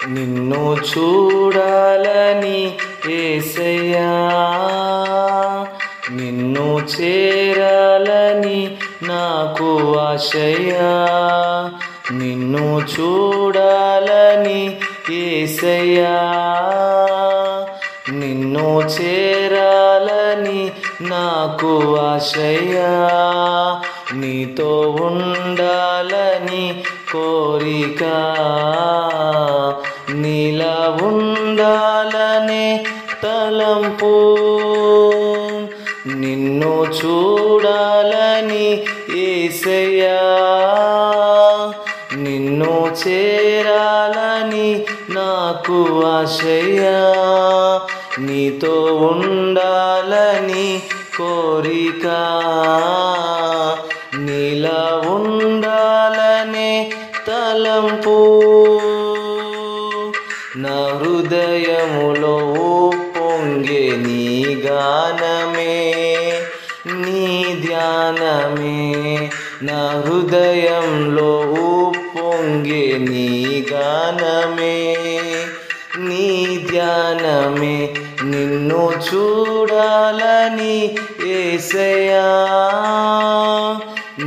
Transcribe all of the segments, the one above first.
నిన్ను చూడాలని యేసయ్యా, నిన్ను చేరాలని నాకు ఆశయ్యా. నిన్ను చూడాలని యేసయ్యా, నిన్ను చేరాలని నాకు ఆశయ్యా. నీతో ఉండాలని కోరిక, నీలా ఉండాలనే తలంపు. నిన్ను చూడాలని యేసయ్యా, నిన్ను చేరాలని నాకు ఆశయ్యా. నీతో ఉండాలని కోరిక, నీలా ఉండాలనే తలంపు. నా హృదయములో పొంగే నీ గానమే, నీ ధ్యానమే. నా హృదయంలో పొంగే నీ గానమే, నీ ధ్యానమే. నిన్ను చూడాలని యేసయ్యా,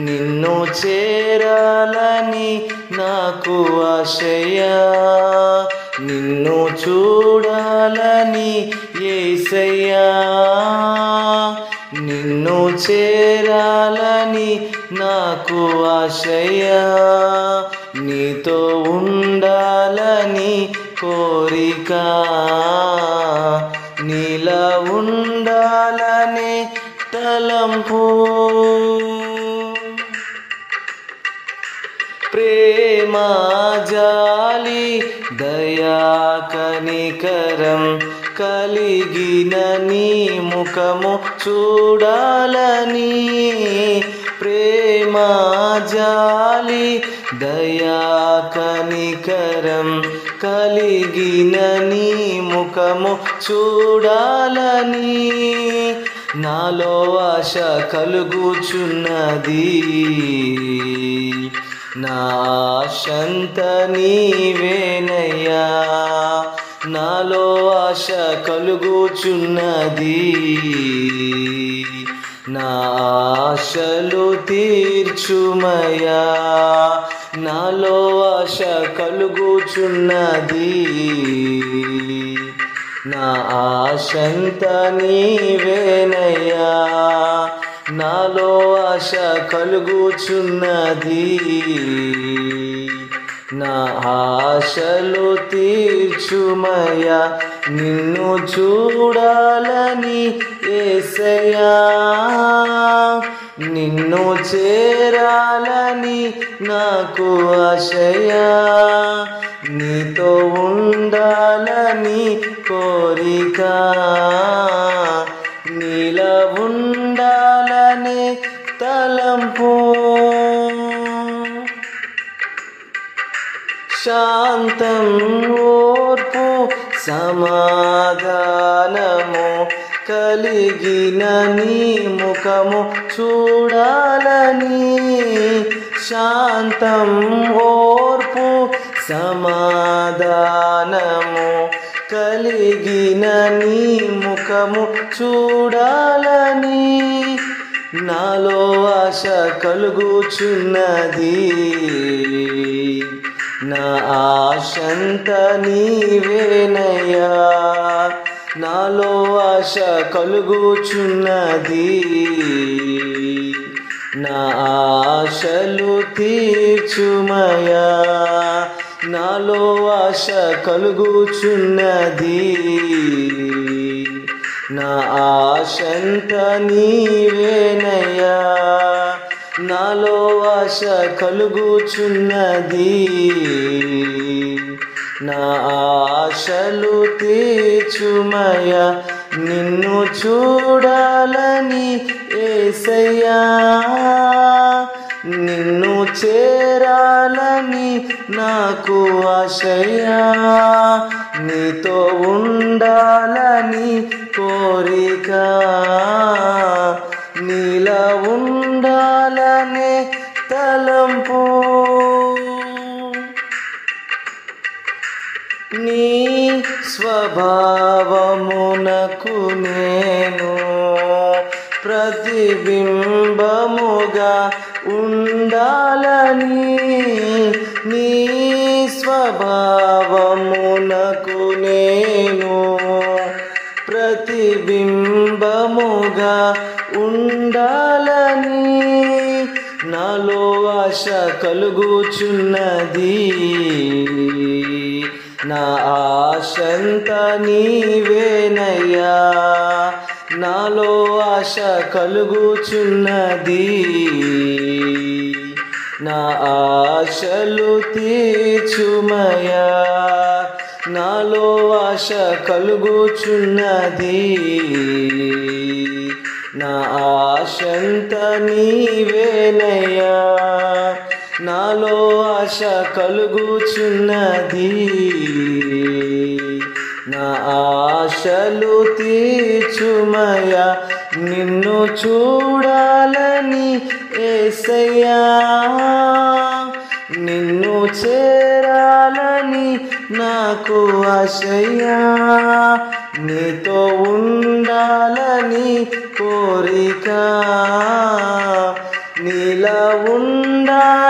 నిన్ను చేరాలని నాకు ఆశయ్యా. నిన్ను చూడాలని యేసయ్యా, నిన్ను చేరాలని నాకు ఆశయ్యా. నీతో ఉండాలని కోరిక, నీలా ఉండాలనే తలంపు. ప్రేమ జాలి దయా కనికరం కలిగిన నీ ముఖము చూడాలని. ప్రేమ జాలి దయా కనికరం కలిగిన నీ ముఖము చూడాలని. నాలో ఆశ కలుగుచున్నది, నా ఆశంత నీవేనయ్యా. నాలో ఆశ కలుగుచున్నది, నా ఆశలు తీర్చుమయ్యా. నాలో ఆశ కలుగుచున్నది, నా ఆశంత నీవేనయ్యా. నాలో ఆశ కలుగుచున్నది, నా ఆశలు తీర్చుమయ్యా. నిన్ను చూడాలని యేసయ్యా, నిన్ను చేరాలని నాకు ఆశయ్యా. నీతో ఉండాలని కోరిక, నీలా ఉండాలనే తలంపు. శాంతం ఓర్పు సమాధానము కలిగిన నీ ముఖము చూడాలని. శాంతం ఓర్పు సమాధానము కలిగిన నీ ముఖము చూడాలని. నాలో ఆశ కలుగుచున్నది, నా ఆశంత నీవేనయ్యా. నాలో ఆశ కలుగుచున్నది, నా ఆశలు తీర్చుమయ్యా. నాలో ఆశ కలుగుచున్నది, నా ఆశంత నీవేనయ్యా. నాలో ఆశ కలుగుచున్నది, నా ఆశలు తీర్చుమయ్యా. నిన్ను చూడాలని యేసయ్యా, నిన్ను చేరాలని నాకు ఆశయ్యా. నీతో ఉండాలని కోరిక, నీలా ఉండాలనే తలంపు. నీ స్వభావమునకు నేను ప్రతిబింబముగా ఉండాలని నీ స్వభావమునకు నేను ప్రతిబింబముగా ఉండాలని నాలో ఆశ కలుగుచున్నది నా ఆశంతా నీవేనయ్యా నాలో ఆశ కలుగుచున్నది నా ఆశలు తీర్చుమయా నాలో ఆశ కలుగుచున్నది నా ఆశంత నీవేనయ్యా నాలో ఆశ కలుగుచున్నది నా ఆశలు తీర్చుమయా నిన్ను చూడాలని యేసయ్యా నిన్ను చేరాలని నాకు ఆశయ్యా నీతో ఉండాలని కోరిక నీలా ఉండాలని